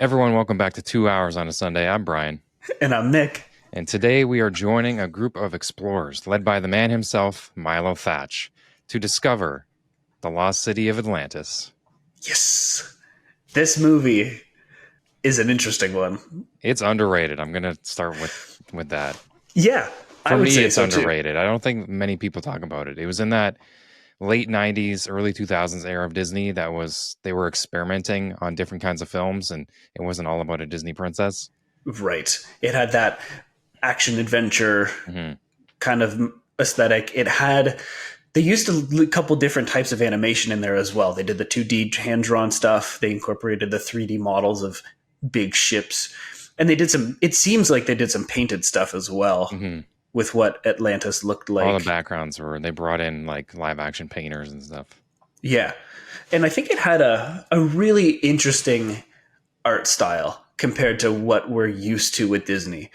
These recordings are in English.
Everyone, welcome back to 2 Hours on a Sunday. I'm Brian. And I'm Nick. And today we are joining a group of explorers led by the man himself, Milo Thatch, to discover the lost city of Atlantis. Yes. This movie is an interesting one. It's underrated. I'm going to start with that. Yeah, For I would me, say it's so underrated. I don't think many people talk about it. It was in that late 90s, early 2000s era of Disney they were experimenting on different kinds of films, and it wasn't all about a Disney princess. Right. It had that action adventure kind of aesthetic. They used a couple different types of animation in there as well. They did the 2D hand-drawn stuff. They incorporated the 3D models of big ships. And it seems like they did some painted stuff as well with what Atlantis looked like. All the backgrounds they brought in like live action painters and stuff. Yeah. And I think it had a really interesting art style compared to what we're used to with Disney.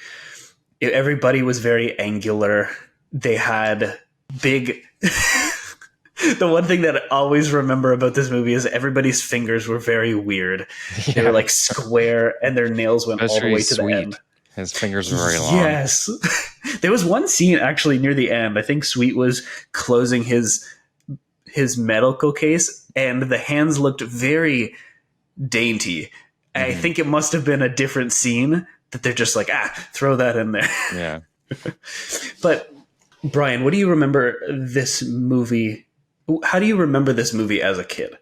Everybody was very angular. They had big... The one thing that I always remember about this movie is everybody's fingers were very weird. Yeah. They were like square and their nails went all the way to the end. His fingers were very long. Yes. There was one scene actually near the end. I think Sweet was closing his medical case and the hands looked very dainty. I think it must have been a different scene that they're just like, throw that in there. Yeah. But Brian, what do you remember this movie? How do you remember this movie as a kid?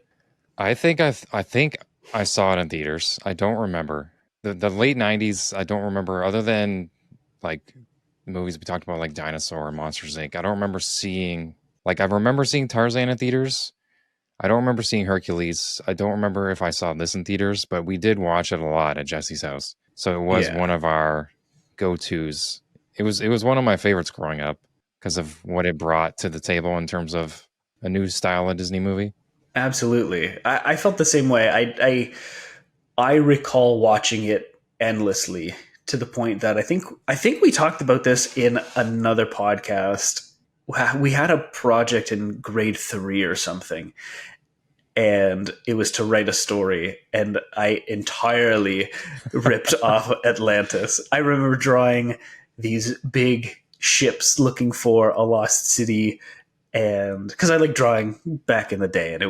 I think I saw it in theaters. I don't remember the late 90s. I don't remember, other than like movies we talked about, like Dinosaur and Monsters Inc. I remember seeing Tarzan in theaters. I don't remember seeing Hercules. I don't remember if I saw this in theaters, but we did watch it a lot at Jesse's house. So it was one of our go-tos. It was one of my favorites growing up because of what it brought to the table in terms of a new style of Disney movie. Absolutely. I felt the same way. I recall watching it endlessly to the point that I think we talked about this in another podcast. We had a project in grade 3 or something, and it was to write a story, and I entirely ripped off Atlantis. I remember drawing these big ships looking for a lost city, and because I like drawing back in the day, and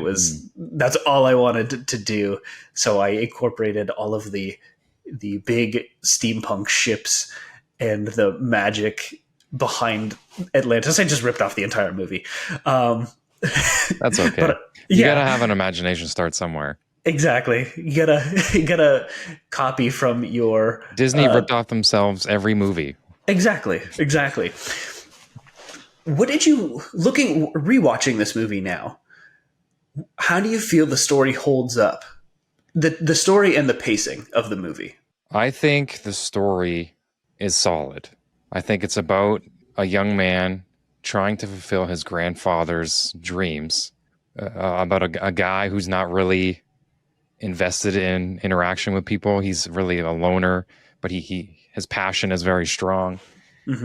that's all I wanted to do. So I incorporated all of the big steampunk ships and the magic behind Atlantis. I just ripped off the entire movie. That's okay. But, you gotta have an imagination start somewhere. Exactly. You gotta copy from your Disney ripped off themselves every movie. Exactly. What did you rewatching this movie now? How do you feel the story holds up? The story and the pacing of the movie. I think the story is solid. I think it's about a young man trying to fulfill his grandfather's dreams, about a guy who's not really invested in interaction with people. He's really a loner, but his passion is very strong.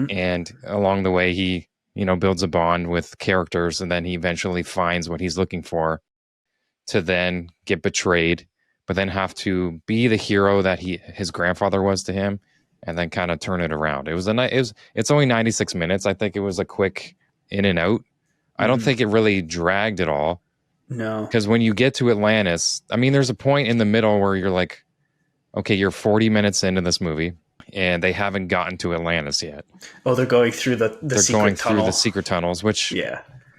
And along the way, he builds a bond with characters, and then he eventually finds what he's looking for, to then get betrayed, but then have to be the hero that his grandfather was to him, and then kind of turn it around. It's only 96 minutes. I think it was a quick in and out. I don't think it really dragged at all. No. Because when you get to Atlantis, I mean, there's a point in the middle where you're like, okay, you're 40 minutes into this movie, and they haven't gotten to Atlantis yet. Oh, they're going through the secret tunnel. Through the secret tunnels, which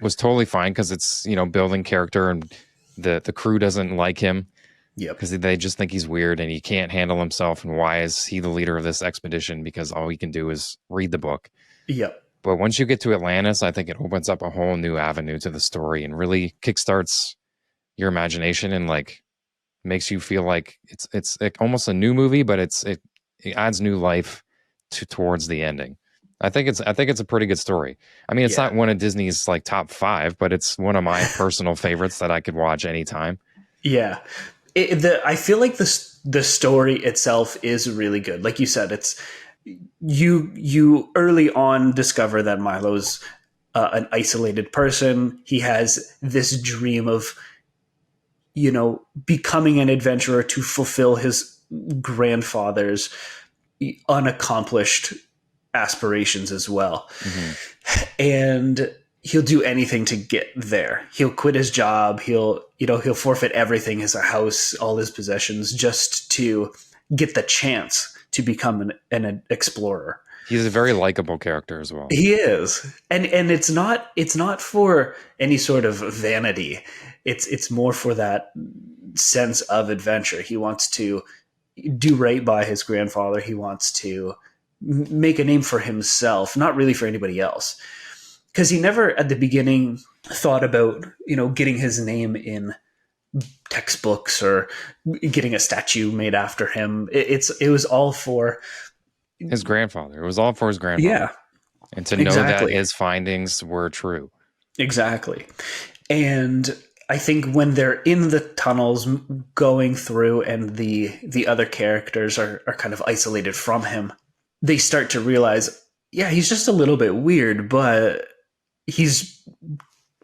was totally fine because it's, building character, and the crew doesn't like him. Yep. Because they just think he's weird and he can't handle himself. And why is he the leader of this expedition? Because all he can do is read the book. Yep. But once you get to Atlantis, I think it opens up a whole new avenue to the story and really kickstarts your imagination, and like makes you feel like it's like almost a new movie, but it adds new life towards the ending. I think it's a pretty good story. I mean, it's not one of Disney's like top 5, but it's one of my personal favorites that I could watch anytime. Yeah. I feel like the story itself is really good. Like you said, it's you early on discover that Milo's an isolated person. He has this dream of, becoming an adventurer to fulfill his grandfather's unaccomplished aspirations as well. Hmm. And he'll do anything to get there. He'll quit his job. He'll forfeit everything, his house, all his possessions, just to get the chance to become an explorer. He's a very likable character as well. He is. And it's not for any sort of vanity. It's more for that sense of adventure. He wants to do right by his grandfather. He wants to make a name for himself, not really for anybody else. Because he never at the beginning thought about, getting his name in textbooks or getting a statue made after him. It was all for His grandfather. It was all for his grandfather. yeah, And to know exactly. that his findings were true. Exactly. And I think when they're in the tunnels going through and the other characters are kind of isolated from him, they start to realize, yeah, he's just a little bit weird, but he's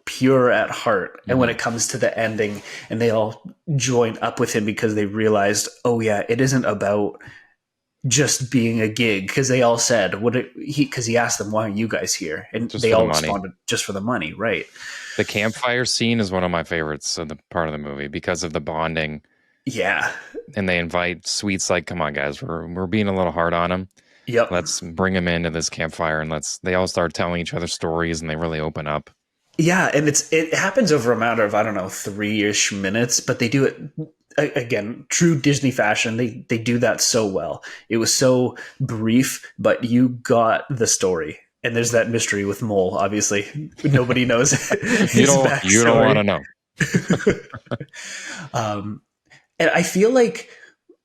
pure at heart. And when it comes to the ending and they all join up with him because they realized, oh yeah, it isn't about just being a gig, because they all said because he asked them, why aren't you guys here? And Just they for the all money. responded, just for the money, right? The campfire scene is one of my favorites of the part of the movie because of the bonding. Yeah. And they invite Sweet's like, come on, guys, we're being a little hard on him. Yep. Let's bring him into this campfire and they all start telling each other stories and they really open up. Yeah, and it happens over a matter of, I don't know, 3-ish minutes, but they do it again, true Disney fashion. They do that so well. It was so brief, but you got the story. And there's that mystery with Mole. Obviously, nobody knows his You backstory. don't want to know. And I feel like,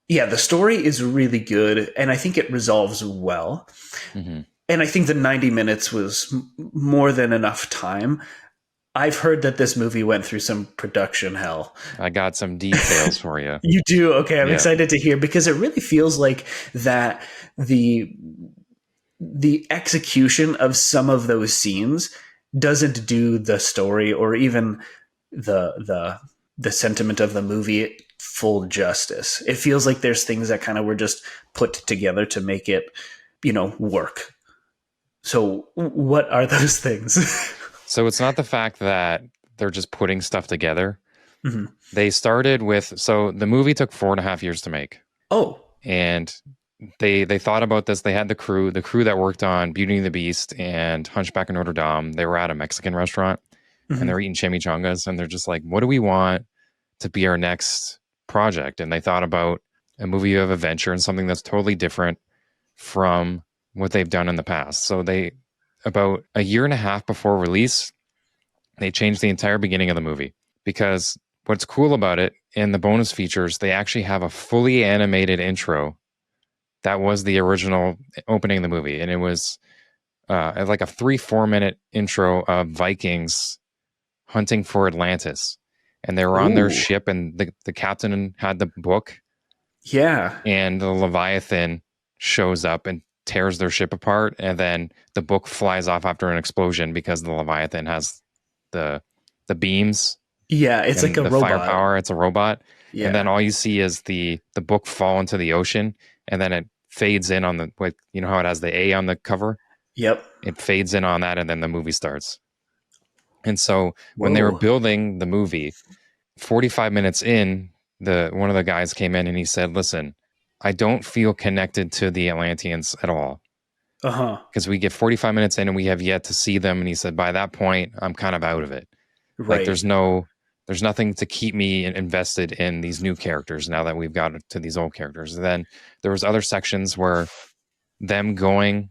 yeah, the story is really good, and I think it resolves well. Mm-hmm. And I think the 90 minutes was more than enough time. I've heard that this movie went through some production hell. I got some details for you. You do? Okay, I'm Yeah. excited to hear, because it really feels like that the execution of some of those scenes doesn't do the story or even the sentiment of the movie full justice. It feels like there's things that kind of were just put together to make it, work. So what are those things? So it's not the fact that they're just putting stuff together. Mm-hmm. They started with, so the movie took 4.5 years to make. Oh. And they thought about this. They had the crew that worked on Beauty and the Beast and Hunchback of Notre Dame. They were at a Mexican restaurant and they're eating chimichangas and they're just like, what do we want to be our next project? And they thought about a movie of adventure and something that's totally different from what they've done in the past. So they, about a year and a half before release, they changed the entire beginning of the movie, because what's cool about it, in the bonus features, they actually have a fully animated intro that was the original opening of the movie. And it was like a 3-4 minute intro of Vikings hunting for Atlantis. And they were on their ship and the captain had the book. Yeah. And the Leviathan shows up and tears their ship apart. And then the book flies off after an explosion because the Leviathan has the beams. Yeah, it's like a the robot. Firepower. It's a robot. Yeah. And then all you see is the book fall into the ocean, and then it fades in on how it has the A on the cover. Yep. It fades in on that, and then the movie starts. And so when they were building the movie, 45 minutes in, one of the guys came in and he said, "Listen, I don't feel connected to the Atlanteans at all." Because we get 45 minutes in and we have yet to see them. And he said, by that point, I'm kind of out of it. Right. Like there's nothing to keep me invested in these new characters now that we've got to these old characters. And then there was other sections where them going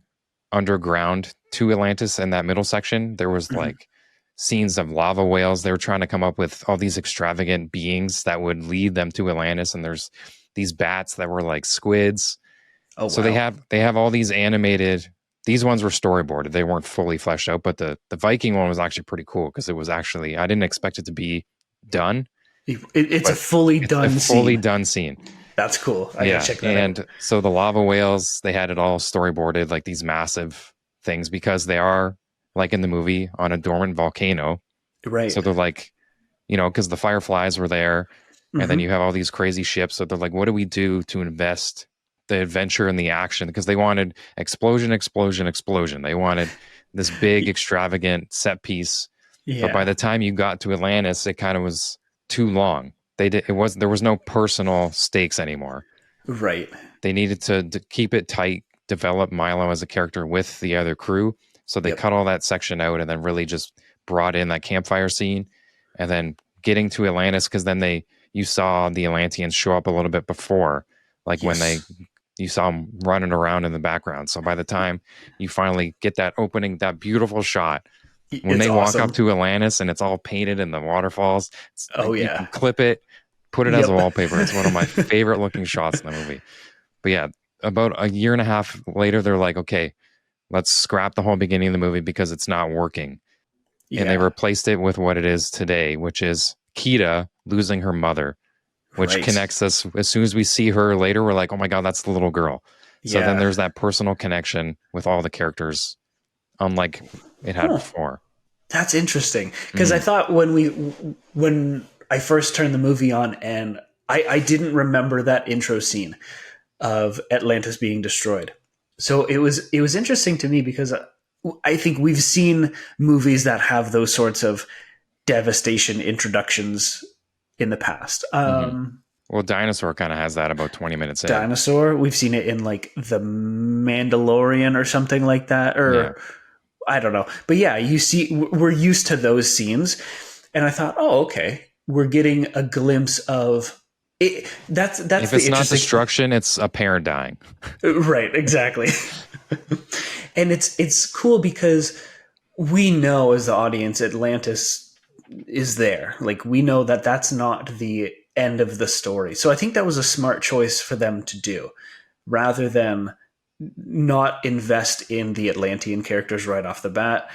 underground to Atlantis, in that middle section, there was like scenes of lava whales. They were trying to come up with all these extravagant beings that would lead them to Atlantis. And there's these bats that were like squids. Oh, wow. So they have all these animated. These ones were storyboarded. They weren't fully fleshed out, but the Viking one was actually pretty cool because it was actually, I didn't expect it to be done. It's a fully done scene. Fully done scene. That's cool. I gotta check that out. And so the lava whales, they had it all storyboarded, like these massive things, because they are, like in the movie, on a dormant volcano. Right. So they're like, because the fireflies were there. And then Hmm. you have all these crazy ships. So they're like, what do we do to invest the adventure and the action? Because they wanted explosion, explosion, explosion. They wanted this big, extravagant set piece. But by Yeah. the time you got to Atlantis, it kind of was too long. There was no personal stakes anymore. Right. They needed to keep it tight, develop Milo as a character with the other crew. So they Yep. cut all that section out and then really just brought in that campfire scene, and then getting to Atlantis, because then you saw the Atlanteans show up a little bit before, like when Yes. you saw them running around in the background. So by the time you finally get that opening, that beautiful shot when It's they walk up awesome. to Atlantis and it's all painted in the waterfalls, Oh you can yeah. clip it, put it as a Yep. wallpaper. It's one of my favorite looking shots in the movie. But yeah, about a year and a half later, they're like, okay, let's scrap the whole beginning of the movie because it's not working. And they Yeah. replaced it with what it is today, which is Kita losing her mother, which Right. connects us. As soon as we see her later, we're like, oh my God, that's the little girl. So then Yeah. there's that personal connection with all the characters, unlike it had Huh. before. That's interesting because I Mhm. thought when I first turned the movie on and I didn't remember that intro scene of Atlantis being destroyed. So it was interesting to me because I think we've seen movies that have those sorts of devastation introductions in the past. Mhm. Well, Dinosaur kind of has that about 20 minutes in. Dinosaur, we've seen it in like The Mandalorian or something like that, Yeah. or I don't know. But yeah, you see, we're used to those scenes. And I thought, oh, okay, we're getting a glimpse of it. That's If the it's not interesting. destruction, it's a parent dying. Right, exactly. And it's cool because we know as the audience Atlantis is there. Like we know that that's not the end of the story. So I think that was a smart choice for them to do rather than not invest in the Atlantean characters right off the bat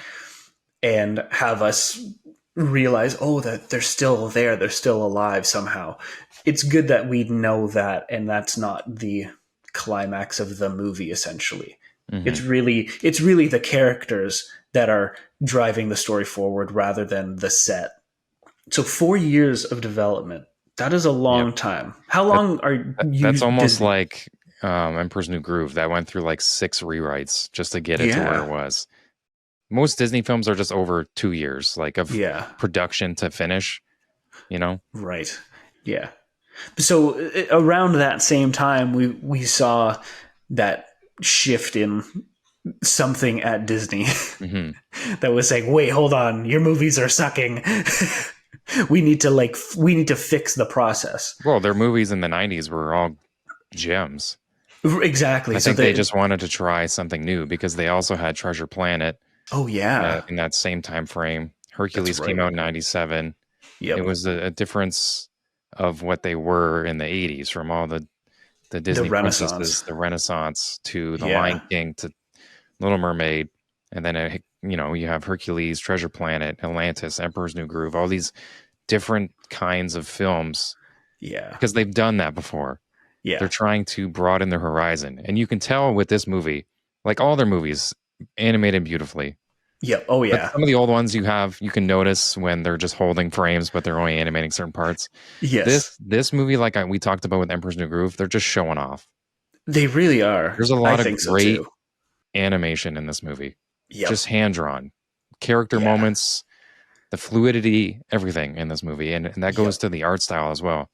and have us realize, oh, that they're still there, they're still alive somehow. It's good that we know that, and that's not the climax of the movie. Essentially, Hmm. it's really the characters that are driving the story forward rather than the set. So 4 years of development. That is a Yep. long time. How That, long are that's you almost Disney? like Emperor's New Groove. That went through like 6 rewrites just to get it to where Yeah, it was. Most Disney films are just over 2 years, like of yeah, production to finish, you know? right, yeah. So around that same time, we saw that shift in something at Disney Hmm. that was saying, "Wait, hold on, your movies are sucking. We need to fix the process." Well, their movies in the 90s were all gems. Exactly. I So think they they, just wanted to try something new because they also had Treasure Planet oh yeah, in that same time frame. that's Hercules came right. out in 97. It Yep, was a difference of what they were in the 80s, from all the the Disney Renaissance. princesses, the Renaissance, to the Yeah, Lion King, to Little Mermaid. And then, you have Hercules, Treasure Planet, Atlantis, Emperor's New Groove, all these different kinds of films yeah, because they've done that before. They're yeah, trying to broaden their horizon. And you can tell with this movie, like all their movies, animated beautifully. yep. Oh But yeah, some of the old ones you can notice when they're just holding frames, but they're only animating certain parts. yes, This movie, like we talked about with Emperor's New Groove, they're just showing off. they really are. There's a I lot of think so great too. animation in this movie, Yep. just hand drawn character Yeah. moments, the fluidity, everything in this movie, and that goes Yep. to the art style as well.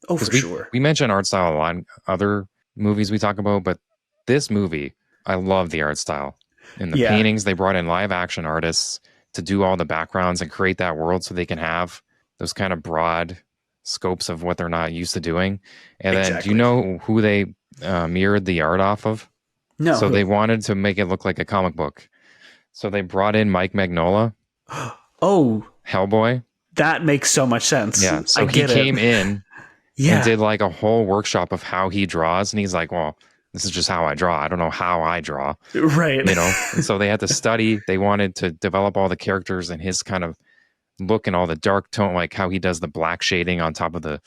Oh, Because for sure. we mention art style a lot in other movies we talk about, but this movie, I love the art style. In the Yeah. paintings, they brought in live action artists to do all the backgrounds and create that world so they can have those kind of broad scopes of what they're not used to doing. And then, do you Exactly. know who they mirrored the art off of? No. So they Who? wanted to make it look like a comic book. So they brought in Mike Magnola, Oh, Hellboy. that makes so much sense. Yeah. I So he get it. came in and Yeah. did like a whole workshop of how he draws. And he's like, well, this is just how I draw. I don't know how I draw, Right. And so they had to study. They wanted to develop all the characters and his kind of look and all the dark tone, like how he does the black shading on top of the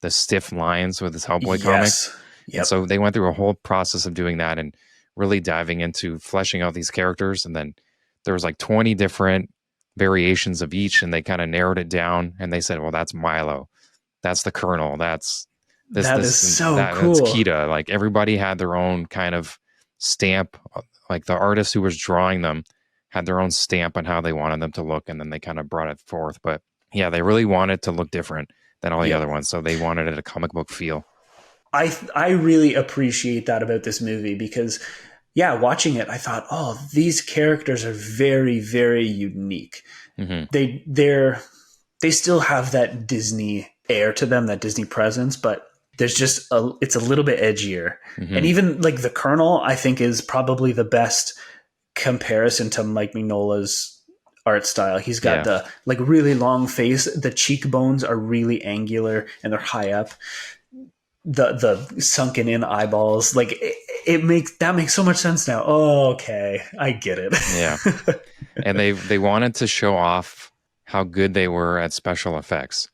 stiff lines with his Hellboy comics. Yes. And Yep. so they went through a whole process of doing that and really diving into fleshing out these characters. And then there was like 20 different variations of each, and they kind of narrowed it down. And they said, well, that's Milo. that's the Colonel. That's That is so that's cool. Kita. Like everybody had their own kind of stamp. Like the artist who was drawing them had their own stamp on how they wanted them to look, and then they kind of brought it forth. But yeah, they really wanted to look different than all the Yep. other ones, so they wanted it a comic book feel. I really appreciate that about this movie because yeah, watching it, I thought, oh, these characters are very, very unique. Hmm. They still have that Disney air to them, that Disney presence, but there's just it's a little bit edgier. And Hmm. even like the Colonel, I think is probably the best comparison to Mike Mignola's art style. He's got Yeah. the like really long face, the cheekbones are really angular and they're high up. The sunken in eyeballs, like it makes so much sense now. Oh, okay, I get it. Yeah. And they wanted to show off how good they were at special effects,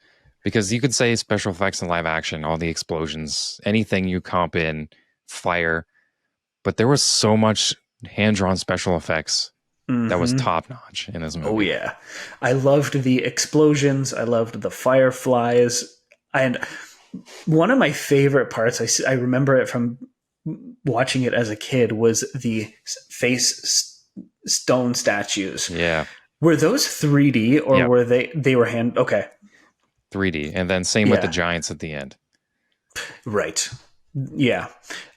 because you could say special effects in live action, all the explosions, anything you comp in, fire, but there was so much hand-drawn special effects that was Mhm. top notch in this Oh movie. yeah, I loved the explosions. I loved the fireflies, and one of my favorite parts. I remember it from watching it as a kid was the stone statues. Yeah. Were those 3D or Yep. were they were hand? Okay, 3D, and then same with the yeah, giants at the end. right. Yeah,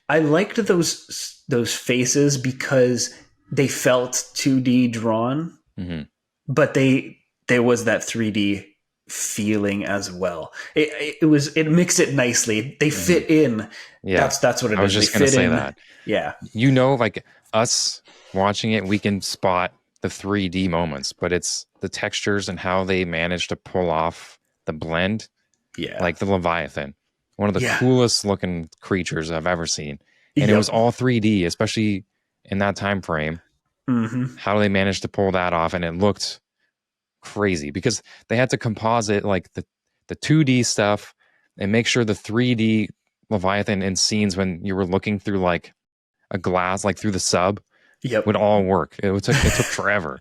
I liked those faces because they felt 2D drawn, Hmm. but there was that 3D feeling as well. It mixed it nicely. They Hmm. fit in. Yeah. That's what it I was is. just They gonna fit say in. that. Yeah. Like us watching it, we can spot the 3D moments, but it's the textures and how they manage to pull off the blend, Yeah. like the Leviathan, one of the Yeah. coolest looking creatures I've ever seen. And it Yep. was all 3D, especially in that time frame. Mm-hmm. How they managed to pull that off, and it looked crazy because they had to composite like the 2D stuff and make sure the 3D Leviathan in scenes when you were looking through like a glass, like through the sub, Yep. would all work. It took forever.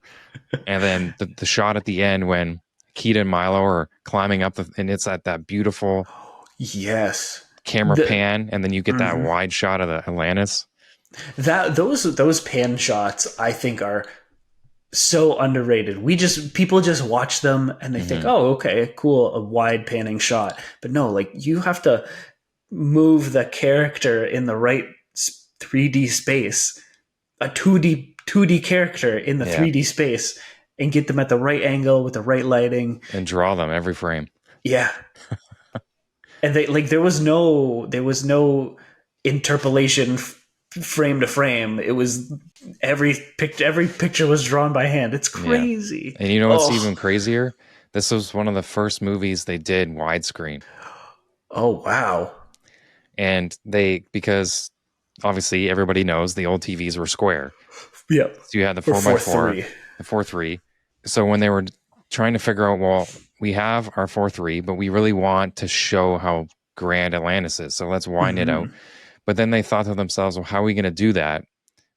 And then the shot at the end when Keita and Milo are climbing up, and it's at that beautiful Yes. camera The pan, and then you get that mhm. wide shot of the Atlantis. That those pan shots I think are so underrated. People just watch them and they think, Hmm. "Oh, okay, cool, a wide panning shot." But no, like you have to move the character in the right 3D space, a 2D character in the Yeah, 3D space, and get them at the right angle with the right lighting. and draw them every frame. Yeah, and they like there was no interpolation frame to frame. It was every picture was drawn by hand. It's Yeah. crazy. And you know what's Oh, even crazier? This was one of the first movies they did widescreen. oh wow. And because obviously everybody knows the old TVs were square. Yep. So you had the Or 4x4, 4:3. the 4:3. So when they were trying to figure out, well, we have our 4:3, but we really want to show how grand Atlantis is. So let's widen it out. Mm-hmm. But then they thought to themselves, well, how are we going to do that?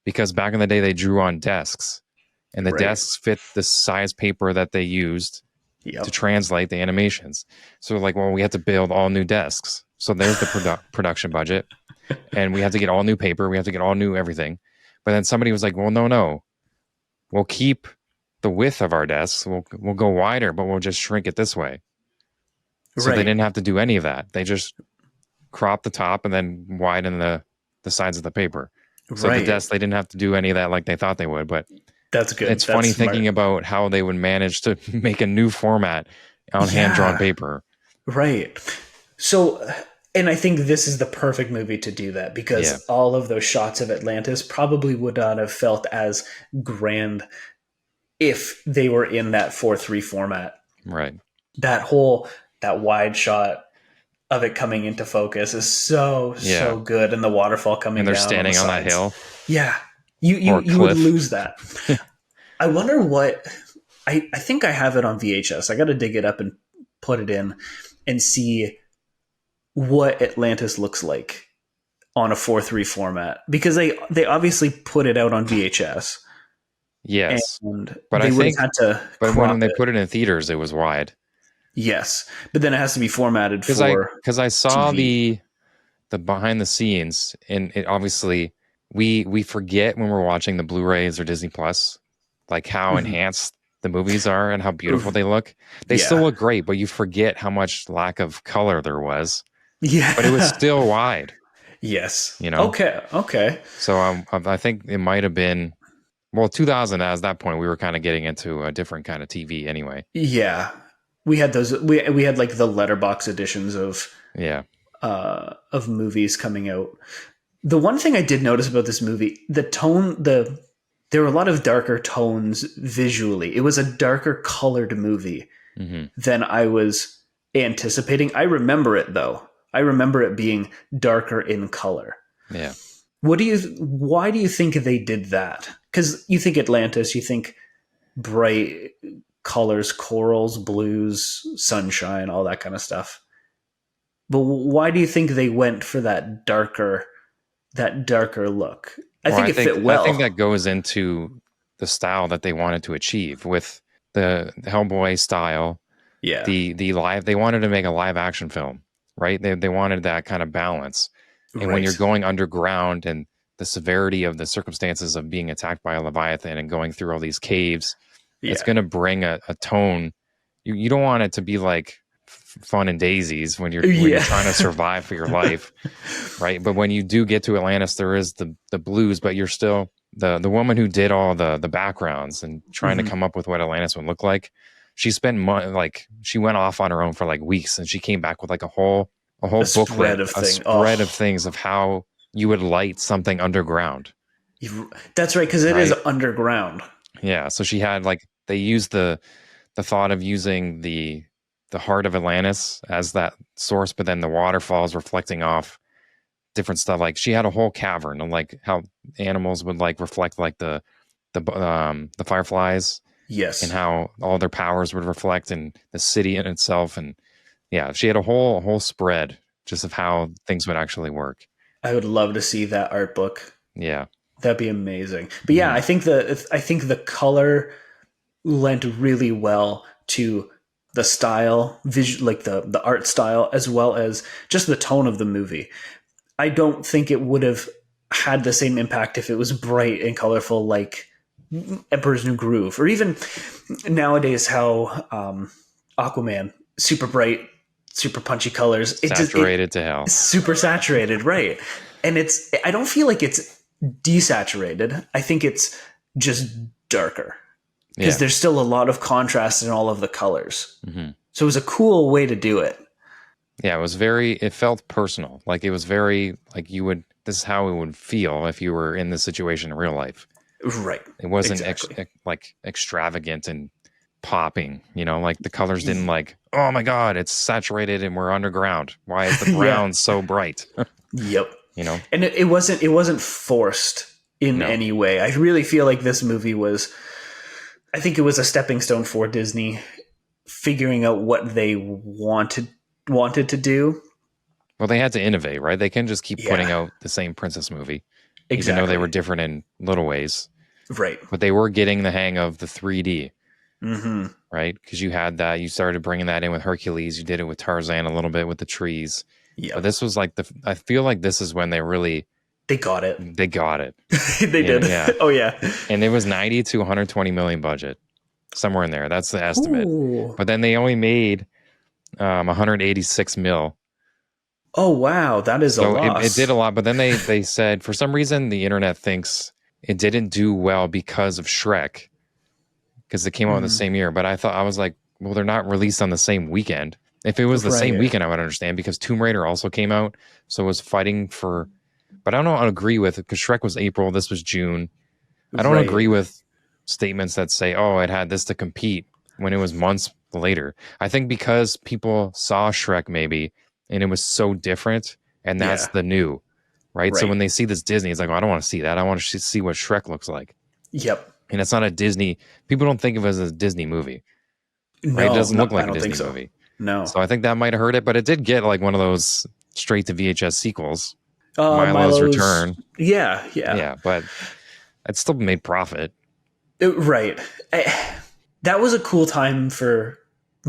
Because back in the day, they drew on desks, and the Right. desks fit the size paper that they used Yep. to translate the animations. So like, well, we have to build all new desks. So there's the production budget, and we have to get all new paper. We have to get all new everything. But then somebody was like, well, no, we'll keep the width of our desks. We'll go wider, but we'll just shrink it this way. So they Right. didn't have to do any of that. They just crop the top and then widen the sides of the paper. So the Right. desk, they didn't have to do any of that like they thought they would. But That's good. it's That's funny smart. thinking about how they would manage to make a new format on hand-drawn Yeah. paper. Right. So, and I think this is the perfect movie to do that because Yeah. all of those shots of Atlantis probably would not have felt as grand if they were in that 4:3 format. Right. That wide shot of it coming into focus is so Yeah. good, and the waterfall coming And they're down standing on, on the that sides. hill. Yeah, you Or a you would cliff. lose that. I wonder what I think I have it on VHS. I got to dig it up and put it in and see what Atlantis looks like on a 4:3 format because they obviously put it out on VHS Yes. and But they I would think, have had to but crop when they it. put it in theaters, it was wide. Yes, but then it has to be formatted Because I for because I saw TV. the behind the scenes, and it obviously we forget when we're watching the Blu-rays or Disney Plus, like how Hmm. enhanced the movies are and how beautiful they look. They still Yeah. look great, but you forget how much lack of color there was. But it was Yeah. still wide, Yes. you know. Okay. Okay. So I think it might have been, well, 2000. At that point, we were kind of getting into a different kind of TV anyway. Yeah. We had those. We had like the letterbox editions Yeah. of movies coming out. The one thing I did notice about this movie, the tone, there were a lot of darker tones visually. It was a darker colored movie Hmm. than I was anticipating. I remember it though. I remember it being darker in color. Yeah. Why do you think they did that? Because you think Atlantis, you think bright colors, corals, blues, sunshine, all that kind of stuff. But why do you think they went for that darker look? I Well, think it fit I think well. that goes into the style that they wanted to achieve with the Hellboy style. Yeah. The live, they wanted to make a live action film, right? They wanted that kind of balance. And when you're Right. going underground and the severity of the circumstances of being attacked by a Leviathan and going through all these caves, it's Yeah. going to bring a tone. You don't want it to be like fun and daisies when you're Yeah. trying to survive for your life, right? But when you do get to Atlantis, there is the blues, but you're still the woman who did all the backgrounds and trying to Hmm. come up with what Atlantis would look like. She spent like she went off on her own for like weeks, and she came back with like a whole A spread booklet, of a things. spread of Oh, things of how you would light something underground, that's right. Because it is right? underground. Yeah. So she had like they used the thought of using the heart of Atlantis as that source, but then the waterfalls reflecting off different stuff. Like she had a whole cavern and like how animals would like reflect like the fireflies and Yes. how all their powers would reflect in the city in itself. And yeah, she had a whole spread just of how things would actually work. I would love to see that art book. Yeah. That'd be amazing. But yeah, Hmm. I think the color lent really well to the style, like the art style, as well as just the tone of the movie. I don't think it would have had the same impact if it was bright and colorful like Emperor's New Groove, or even nowadays how Aquaman, super bright, super punchy colors. It Saturated to hell. super saturated, right? And I don't feel like it's desaturated. I think it's just darker because Yeah. there's still a lot of contrast in all of the colors. Hmm. So it was a cool way to do it. Yeah. It felt personal. Like it was very, like this is how it would feel if you were in this situation in real life. Right. It wasn't Exactly. like extravagant and popping, like the colors didn't like, oh my God, it's saturated and we're underground. Why is the Yeah. brown so bright? Yep. you know? And it wasn't forced in No. any way. I really feel like this movie was, I think it was a stepping stone for Disney figuring out what they wanted to do. Well, they had to innovate, right? They can just keep putting Yeah. out the same princess movie, even though they Exactly. were different in little ways. Right. But they were getting the hang of the 3D, Mhm. right? Because you had that, you started bringing that in with Hercules. You did it with Tarzan a little bit with the trees. But Yep. this was like I feel like this is when They got it. they got it. They did. Yeah. Oh yeah. And it was 90 to 120 million budget, somewhere in there. That's the estimate. Ooh. But then they only made 186 mil. Oh wow, that is a So it did a loss. lot. But then they said for some reason the internet thinks it didn't do well because of Shrek, because it came out in the Mhm. same year. But I was like, well, they're not released on the same weekend. If it was the same Right. weekend, I would understand because Tomb Raider also came out. So it was fighting for, but I don't agree with it because Shrek was April. This was June. I don't Right. agree with statements that say, oh, it had this to compete when it was months later. I think because people saw Shrek maybe and it was so different and that's Yeah. the new, right? So Right. when they see this Disney, it's like, oh, I don't want to see that. I want to see what Shrek looks like. Yep. And it's not a Disney, people don't think of it as a Disney movie, right? It No, doesn't no, look I like a don't think Disney so. movie. No. So I think that might have hurt it, but it did get like one of those straight to VHS sequels, Milo's Milo's. Return. Yeah. Yeah. Yeah, but it still made profit. Right. That was a cool time for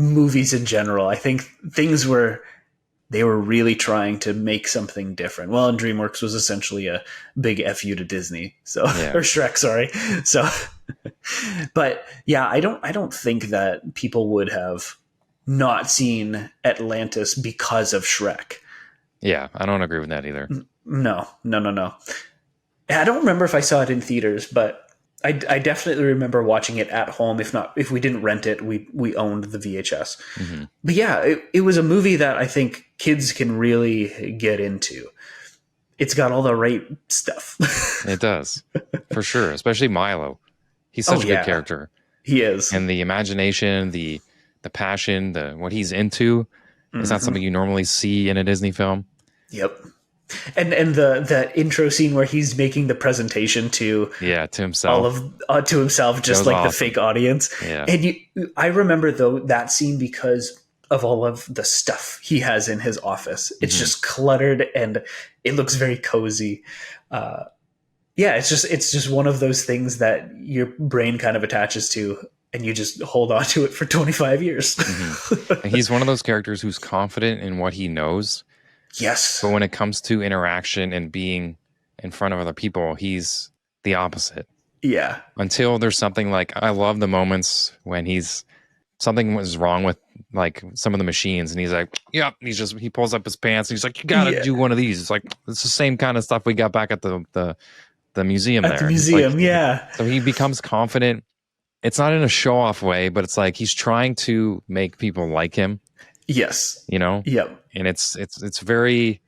movies in general. I think they were really trying to make something different. Well, and DreamWorks was essentially a big FU to Disney. So, Yeah. or Shrek, sorry. So, but yeah, I don't think that people would have not seen Atlantis because of Shrek. Yeah, I don't agree with that either. No. I don't remember if I saw it in theaters, but I definitely remember watching it at home. If we didn't rent it, we owned the VHS. Mm-hmm. But yeah, it was a movie that I think kids can really get into. It's got all the right stuff. It does, for sure. Especially Milo. He's such a good character. He is, and the imagination, the passion, what he's into. It's not something you normally see in a Disney film. Yep. And the intro scene where he's making the presentation to himself, to himself, just like awesome. The fake audience. Yeah. And I remember though that scene because of all of the stuff he has in his office. It's just cluttered and it looks very cozy. It's just one of those things that your brain kind of attaches to, and you just hold on to it for 25 years. And he's one of those characters who's confident in what he knows. Yes. But when it comes to interaction and being in front of other people, he's the opposite. Yeah. Until there's something like, I love the moments when something was wrong with like some of the machines and he's like, yep, he pulls up his pants and he's like, you gotta do one of these. It's like, it's the same kind of stuff we got back at the museum there. At the museum, yeah. So he becomes confident. It's not in a show off way, but it's like he's trying to make people like him. Yes. Yep. And it's very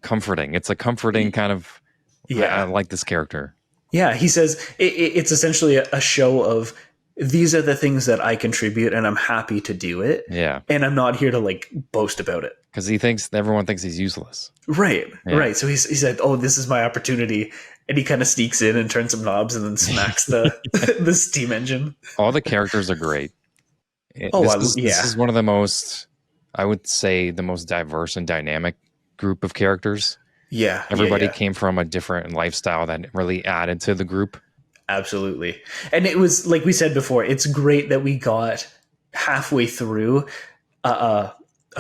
comforting. It's a comforting kind of, I like this character. Yeah. He says it's essentially a show of, these are the things that I contribute and I'm happy to do it. Yeah. And I'm not here to like boast about it. Because everyone thinks he's useless. Right. Yeah. Right. So he said, oh, this is my opportunity. And he kind of sneaks in and turns some knobs and then smacks the steam engine. All the characters are great. This is one of the most, I would say, the most diverse and dynamic group of characters. Yeah. Everybody came from a different lifestyle that really added to the group. Absolutely. And it was, like we said before, it's great that we got halfway through a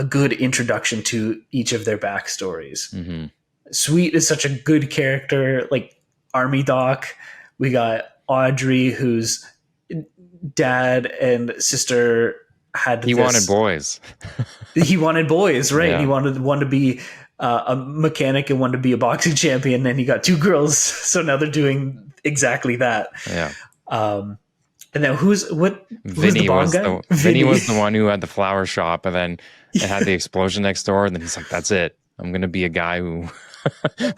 good introduction to each of their backstories. Mm-hmm. Sweet is such a good character, like Army Doc. We got Audrey, whose dad and sister had He wanted boys. He wanted boys, right? Yeah. He wanted one to be a mechanic and one to be a boxing champion, and he got two girls. So now they're doing exactly that. Yeah. And then who's Vinny the was guy? Vinny was the one who had the flower shop, and then it had the explosion next door, and then he's like, that's it. I'm going to be a guy who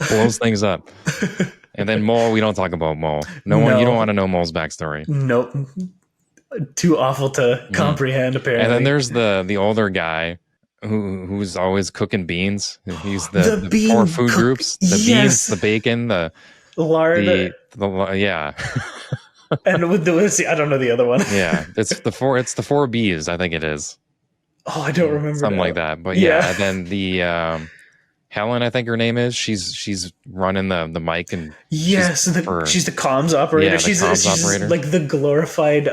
blows things up. And then Mole, we don't talk about Mole. You don't want to know Mole's backstory. Nope. Too awful to comprehend, apparently. And then there's the older guy who's always cooking beans. He's the poor food groups. The beans, the bacon, the lard. Yeah. And with I don't know the other one. Yeah. It's the four B's, I think it is. Oh, I don't remember. Something like that. But yeah, and then the Helen, I think her name is. She's running the mic and she's the comms operator. Yeah, she's operator. Like the glorified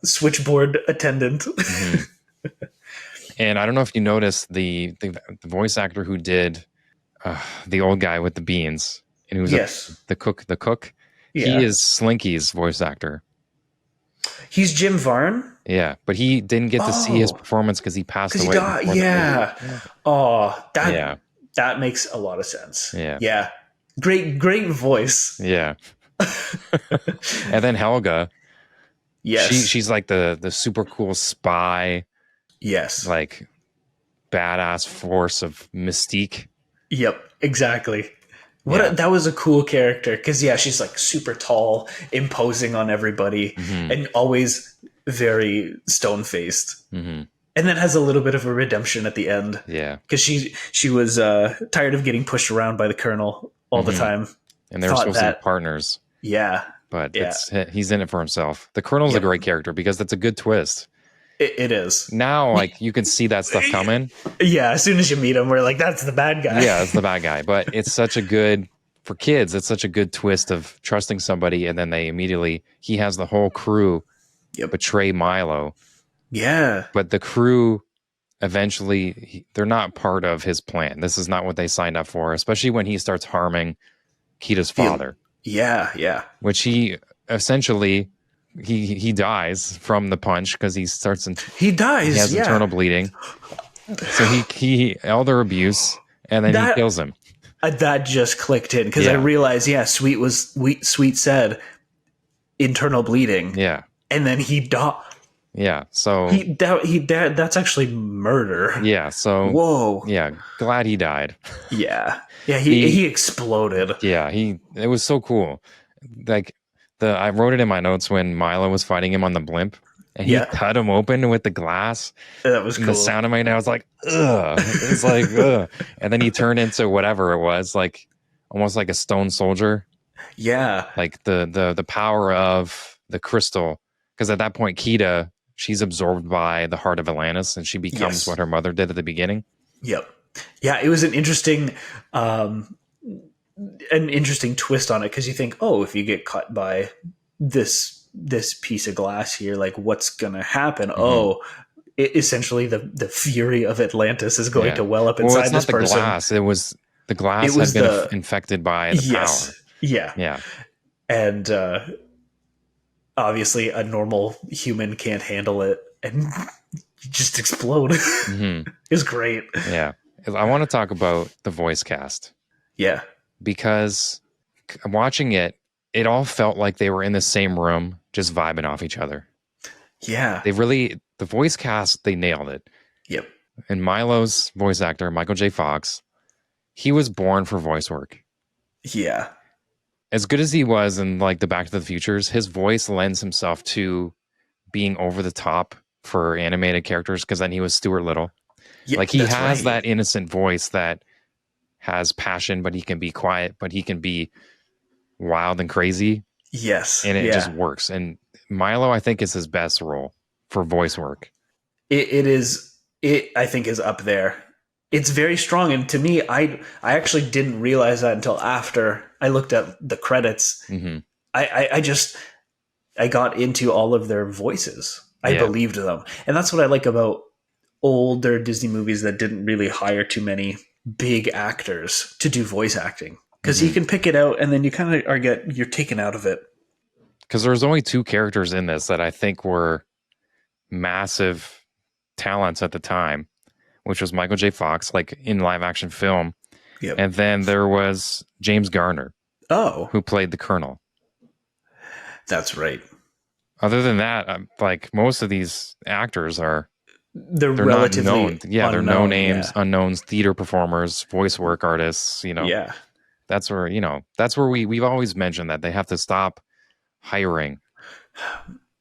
switchboard attendant. Mm-hmm. And I don't know if you noticed the voice actor who did the old guy with the beans and who's the cook. Yeah. He is Slinky's voice actor. He's Jim Varn. Yeah, but he didn't get to see his performance because he passed away. Oh, that makes a lot of sense. Yeah. Great voice. Yeah. And then Helga. Yes. She's like the super cool spy. Yes. Like badass force of mystique. Yep, exactly. That was a cool character because she's like super tall, imposing on everybody, and always very stone faced. Mm-hmm. And then has a little bit of a redemption at the end. Yeah, because she was tired of getting pushed around by the Colonel all the time, and they were supposed to be partners. Yeah, but he's in it for himself. The Colonel's a great character because that's a good twist. It is. Now, like, you can see that stuff coming. Yeah, as soon as you meet him, we're like, that's the bad guy. Yeah, that's the bad guy. But it's such a good, for kids, it's such a good twist of trusting somebody, and then he has the whole crew betray Milo Yeah. But the crew eventually, they're not part of his plan. This is not what they signed up for, especially when he starts harming Kita's The, father, yeah. which he essentially he dies from the punch because He he dies. has Yeah. internal bleeding. So he elder abuse, and then he That kills him. that just clicked in because I Yeah, realized, yeah, Sweet said internal bleeding, yeah, and then he died. yeah. So That's actually murder. yeah, so Whoa. yeah, glad he died. Yeah. Yeah, he He exploded. yeah, it was so cool. Like I wrote it in my notes when Milo was fighting him on the blimp and he Yeah. cut him open with the glass That was and the cool. sound of my I was like, ugh. It was like, ugh. And then he turned into whatever it was, like almost like a stone soldier. Yeah. Like the power of the crystal. Because at that point, Kita, she's absorbed by the heart of Atlantis and she becomes what Yes. her mother did at the beginning. Yep. Yeah, it was um an interesting twist on it because you think, oh, if you get cut by this piece of glass here, like what's gonna happen? Mm-hmm. Oh, essentially the fury of Atlantis is going Yeah. to well up Well, inside it's this not the person. glass. It was the It glass had was been the infected by the power. yes, yeah, Yeah. and obviously a normal human can't handle it, and you just explode. Mm-hmm. It's great. Yeah. I want to talk about the voice cast Yeah, because watching it, it all felt like they were in the same room, just vibing off each other. yeah, The voice cast, they nailed it. yep, And Milo's voice actor, Michael J. Fox, he was born for voice work. yeah, As good as he was in like the Back to the Futures, his voice lends himself to being over the top for animated characters because then he was Stuart Little. yeah. Like he That's has right. that innocent voice that has passion, but he can be quiet, but he can be wild and crazy, Yes, and it just yeah. works. And Milo, I think, is his best role for voice work. It is. It I think is up there. It's very strong, and to me, I actually didn't realize that until after I looked at the credits. Mm-hmm. I just I got into all of their voices. I Yeah. believed them, and that's what I like about older Disney movies that didn't really hire too many big actors to do voice acting because you Mm-hmm. can pick it out, and then you kind of you're taken out of it. Because there's only two characters in this that I think were massive talents at the time, which was Michael J. Fox, like in live action film, Yep. and then there was James Garner, Oh, who played the Colonel. that's right. Other than that, like most of these actors They're they're not relatively known. Yeah, they're no unknown. names, unknowns, theater performers, voice work artists. Yeah. That's where we've always mentioned that they have to stop hiring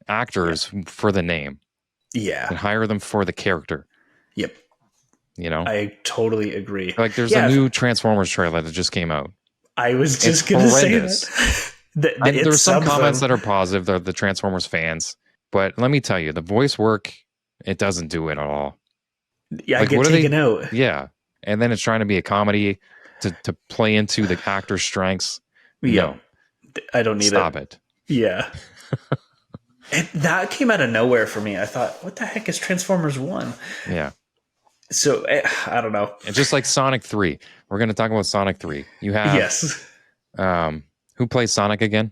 actors for the name Yeah. and hire them for the character. Yep. You know, I totally agree. like there's Yeah, a new Transformers trailer that just came out. I was just It's going to say horrendous. that. There's some comments that are positive. They're the Transformers fans, but let me tell you, the voice work, it doesn't do it at all. Yeah, I Like, get what are taken out. Yeah, and then it's trying to be a comedy to play into the actor's strengths. Yeah, No, I don't need stop it. it. Yeah. That came out of nowhere for me. I thought, what the heck is Transformers 1? Yeah. So, I don't know. And just like Sonic 3, we're going to talk about Sonic 3. You have, Yes. who plays Sonic again?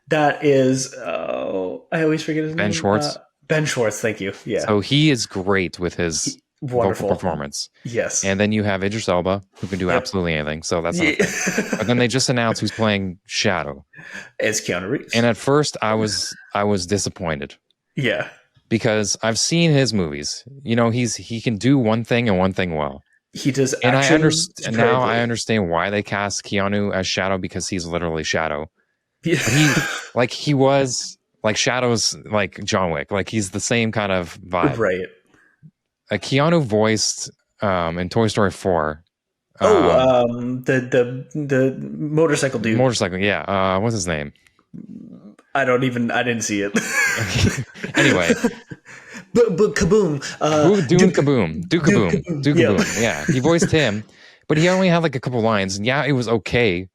That is, oh, I always forget his name. Ben Schwartz. Ben Schwartz, thank you. Yeah. So he is great with his Wonderful vocal performance. Yes. And then you have Idris Elba, who can do absolutely anything. So that's not a thing. But then they just announced who's playing Shadow. It's Keanu Reeves. And at first I was disappointed yeah. because I've seen his movies. You know, he can do one thing and one thing well. He does And action I understand now. superbly. I understand why they cast Keanu as Shadow because he's literally Shadow. Yeah. He was like Shadow's like John Wick. Like he's the same kind of vibe. Right. Keanu voiced in Toy Story 4. The motorcycle dude. Motorcycle. Yeah. What's his name? I didn't see it. Anyway. but Kaboom. Duke Kaboom. Duke Kaboom. Duke Yeah. Kaboom. Yeah. He voiced him, but he only had like a couple lines. And yeah, it was okay.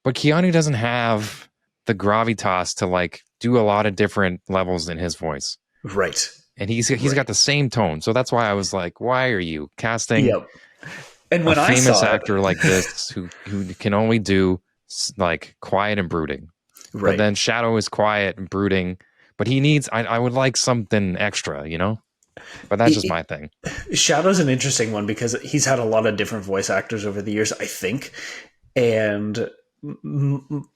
But Keanu doesn't have the gravitas to like do a lot of different levels in his voice. Right. and he's Right. got the same tone. So that's why I was like, why are you casting Yep. And a when I famous saw it, actor like this who can only do like quiet and brooding? But right. then Shadow is quiet and brooding, but he needs. I would like something extra, you know. But that's just my thing. Shadow's an interesting one because he's had a lot of different voice actors over the years, I think. And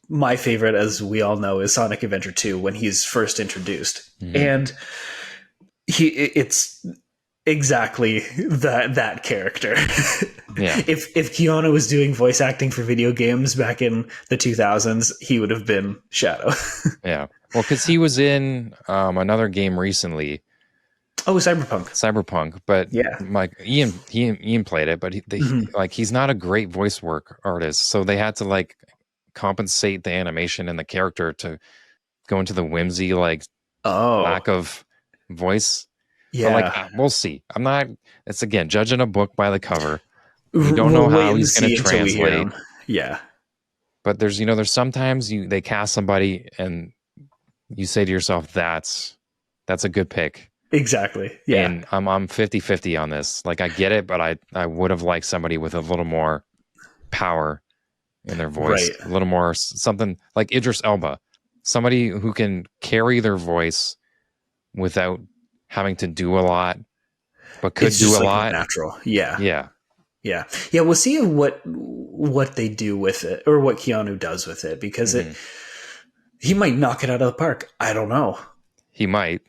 my favorite, as we all know, is Sonic Adventure 2 when he's first introduced. Mm-hmm. And it's exactly that character. Yeah. If Keanu was doing voice acting for video games back in the 2000s, he would have been Shadow. Yeah. Well, because he was in another game recently, Oh, Cyberpunk. Cyberpunk, but Yeah. like Ian played it, but like he's not a great voice work artist, so they had to like compensate the animation and the character to go into the whimsy like Oh, lack of voice. But like yeah. we'll see. I'm not. It's again judging a book by the cover. We don't know We'll wait how and he's going to see until we hear translate. him. Yeah. But there's sometimes they cast somebody and you say to yourself that's a good pick. Exactly. Yeah. And I'm 50-50 on this. Like I get it, but I would have liked somebody with a little more power in their voice, Right. a little more something like Idris Elba, somebody who can carry their voice without having to do a lot, but could It's do just a like more lot. natural. Yeah. Yeah. Yeah. Yeah. We'll see what they do with it or what Keanu does with it because Mm-hmm. he might knock it out of the park. I don't know. He might.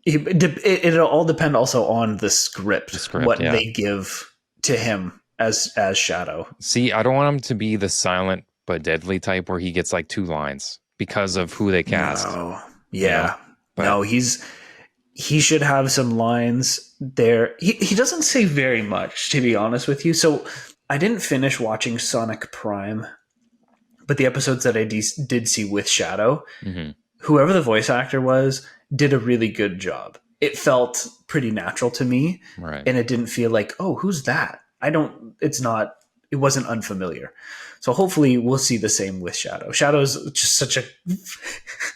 It'll all depend also on the script, The script, what yeah. they give to him as Shadow. See, I don't want him to be the silent but deadly type where he gets like 2 lines because of who they cast. No. You know? Yeah. But No, he should have some lines there. He doesn't say very much, to be honest with you. So I didn't finish watching Sonic Prime, but the episodes that I did see with Shadow, mhm, whoever the voice actor was, did a really good job. It felt pretty natural to me, right. and it didn't feel like, oh, who's that? It wasn't unfamiliar. So hopefully we'll see the same with Shadow. Shadow's just such a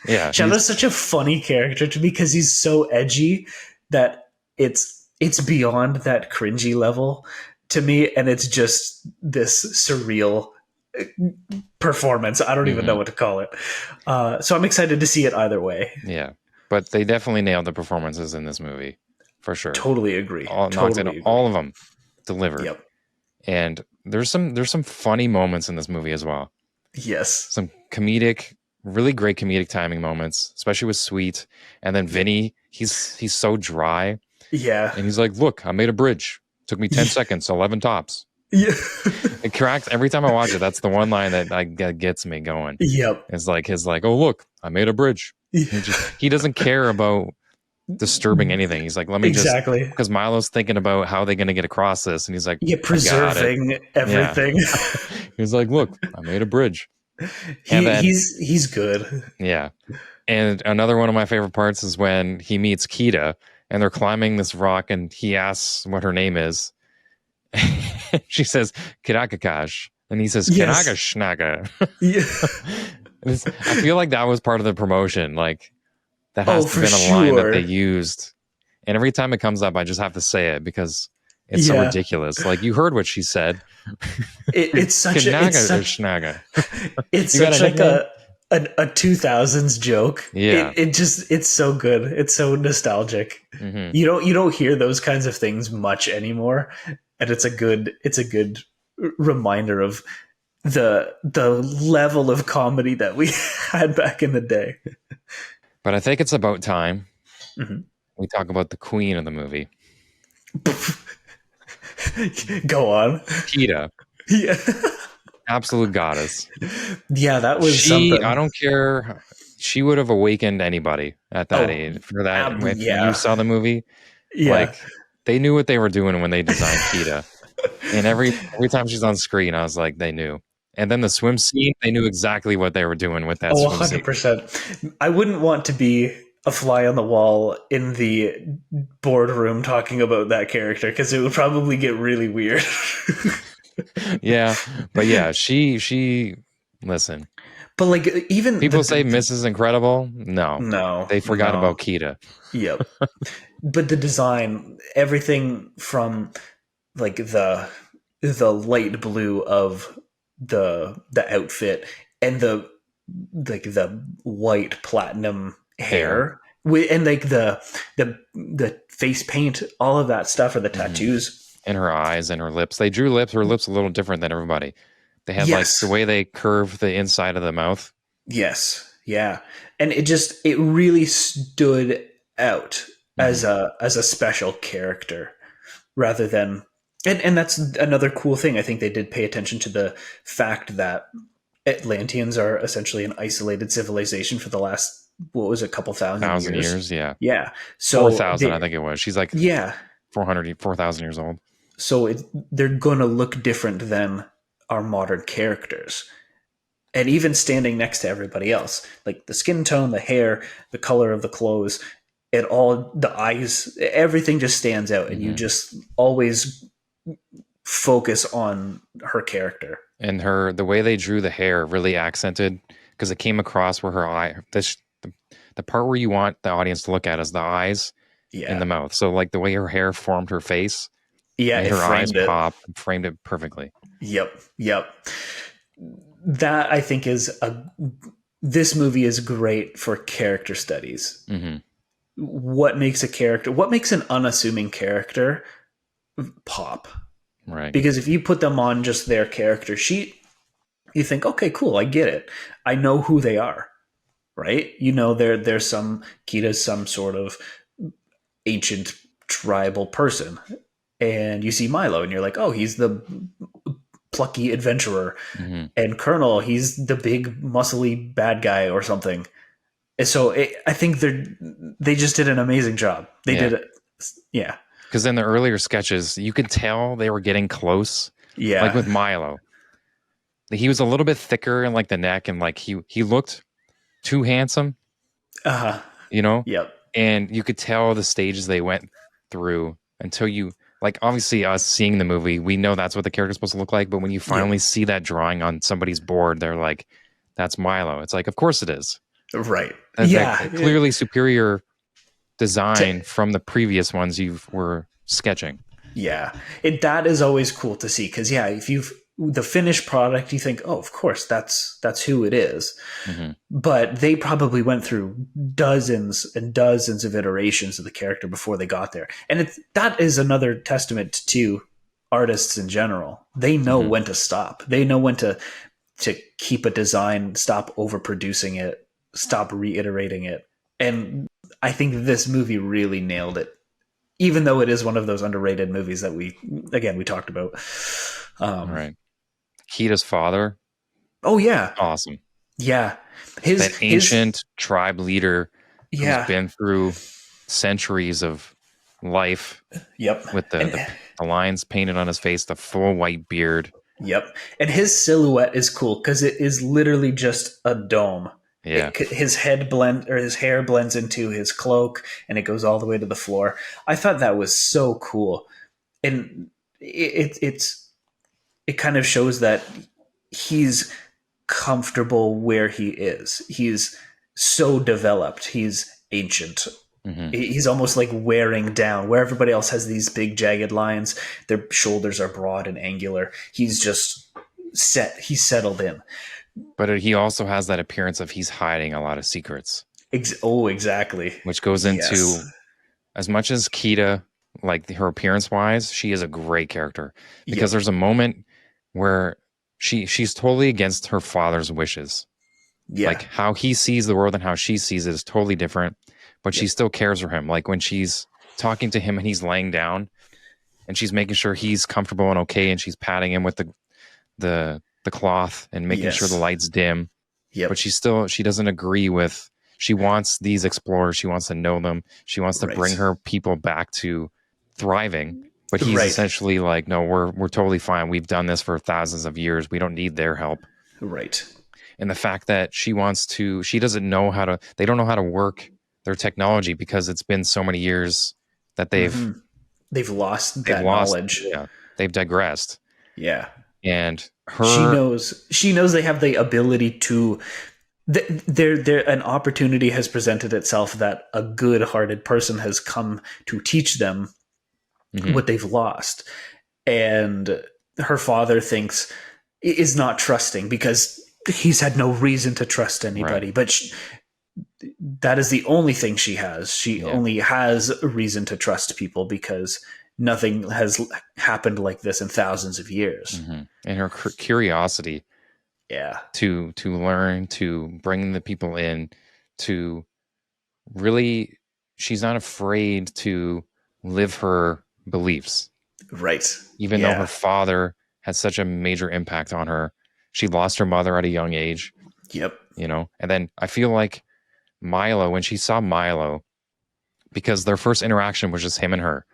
Yeah. Shadow's such a funny character to me because he's so edgy that it's beyond that cringy level to me, and it's just this surreal performance. I don't even know what to call it. So I'm excited to see it either way. Yeah. But they definitely nailed the performances in this movie. For sure. Totally agree. Knocked it, all of them delivered. Yep. And there's some funny moments in this movie as well. Yes. Some really great comedic timing moments, especially with Sweet. And then Vinny, he's so dry. Yeah. And he's like, look, I made a bridge. Took me 10 seconds, 11 tops. Yeah. It cracks every time I watch it. That's the one line that gets me going. Yep. It's like oh look, I made a bridge. He doesn't care about disturbing anything. He's like, let me exactly. because Milo's thinking about how they're going to get across this, and he's like, preserving everything. Yeah. He's like, look, I made a bridge. He's good. Yeah. And another one of my favorite parts is when he meets Kita and they're climbing this rock, and he asks what her name is. She says Kirakakash, and he says Kanagaschnaga. Yeah. I feel like that was part of the promotion. Like that has to have been a line that they used. And every time it comes up, I just have to say it because it's so ridiculous. Like you heard what she said. It's such it's such like a 2000s joke. Yeah. It's so good. It's so nostalgic. Mm-hmm. You don't hear those kinds of things much anymore. And it's a good reminder of the level of comedy that we had back in the day. But I think it's about time mm-hmm. we talk about the queen of the movie. Go on. Kita. Yeah. Absolute goddess. Yeah, that was something. I don't care. She would have awakened anybody at that age. For that, if you saw the movie, like they knew what they were doing when they designed Kita. And every time she's on screen, I was like, they knew. And then the swim scene, they knew exactly what they were doing with that swim 100%. scene. I wouldn't want to be a fly on the wall in the boardroom talking about that character because it would probably get really weird. Yeah. But yeah, she listen. But like even People say Mrs. Incredible. No, no, they forgot no. about Kita. Yep. But the design, everything from like the light blue of the outfit and the like the white platinum Hair. hair and like the face paint, all of that stuff, or the Hmm. tattoos. And her eyes and her lips. They drew her lips a little different than everybody. They had like the Yes. way they curve the inside of the mouth. Yes. Yeah. And it really stood out Hmm. as a special character rather than and that's another cool thing. I think they did pay attention to the fact that Atlanteans are essentially an isolated civilization for the last, what was it, a couple thousand 1,000 years, years. yeah. Yeah. So 4,000, I they think it was. She's like yeah. 4,000 years old. So they're going to look different than our modern characters. And even standing next to everybody else, like the skin tone, the hair, the color of the clothes, the eyes, everything just stands out. And you Hmm. just always focus on her character. And the way they drew the hair really accented because it came across where her eye, the part where you want the audience to look at is the eyes in Yeah. the mouth. So like the way her hair formed her face Yeah. made It her eyes framed it. pop, framed it perfectly. Yep. Yep. That I think this movie is great for character studies. Hmm. What makes an unassuming character pop? Right. Because if you put them on just their character sheet, you think, okay, cool, I get it. I know who they are, right? You know, there's some Kita's some sort of ancient tribal person, and you see Milo, and you're like, oh, he's the plucky adventurer, Hmm. and Colonel, he's the big muscly bad guy or something. And so I think they just did an amazing job. They Yeah. did it, yeah, Because in the earlier sketches, you could tell they were getting close. Like yeah, with Milo, he was a little bit thicker in like the neck, and like he looked too handsome, uh huh, you know. yep, And you could tell the stages they went through until you like obviously us seeing the movie, we know that's what the character's supposed to look like. But when you yep, finally see that drawing on somebody's board, they're like, "That's Milo." It's like, of course it is. right, That yeah. clearly superior To, design from the previous ones you were sketching. Yeah, that is always cool to see because yeah, if you've the finished product, you think, oh, of course, that's who it is. Hmm. But they probably went through dozens and dozens of iterations of the character before they got there, and that is another testament to artists in general. They know Hmm. when to stop. They know when to keep a design, stop overproducing it, stop reiterating it, and I think this movie really nailed it even though it is one of those underrated movies that we talked about. All Um, right. Kita's father, oh yeah, awesome. yeah, That his ancient tribe leader who's yeah, been through centuries of life yep, with and the lines painted on his face, the full white beard. yep, and his silhouette is cool because it is literally just a dome. Yeah. His his hair blends into his cloak, and it goes all the way to the floor. I thought that was so cool, and it kind of shows that he's comfortable where he is. He's so developed. He's ancient. Hmm. He's almost like wearing down where everybody else has these big jagged lines. Their shoulders are broad and angular. He's just set. He's settled in. But he also has that appearance of he's hiding a lot of secrets, Exactly. which goes Yes. into as much as Kita, like her appearance wise, she is a great character because Yep. there's a moment where she's totally against her father's wishes. Yeah. Like how he sees the world and how she sees it is totally different, but she Yep. still cares for him. Like when she's talking to him and he's laying down and she's making sure he's comfortable and okay, and she's patting him with the cloth and making sure the Yes. lights dim. But Yep. she doesn't agree with. She wants these explorers. She wants to know them. She wants to bring Right. her people back to thriving. But he's Right. essentially like, no, we're totally fine. We've done this for thousands of years. We don't need their help. Right. And the fact that she doesn't know they don't know how to work their technology because it's been so many years that hmm They've lost they've that lost, knowledge. yeah, they've digressed. Yeah. And Her She knows they have the ability to there an opportunity has presented itself that a good-hearted person has come to teach them mhm, what they've lost. And her father thinks is not trusting because he's had no reason to trust right. anybody, but that is the only thing she has. She Yeah. only has a reason to trust people because nothing has happened like this in thousands of years. And her curiosity Yeah. to learn, to bring the people in, to really, she's not afraid to live her beliefs, Right. even though her Yeah. father had such a major impact on her. She lost her mother at a young age, Yep. and then I feel like Milo, when she saw Milo, because their first interaction was just him and her.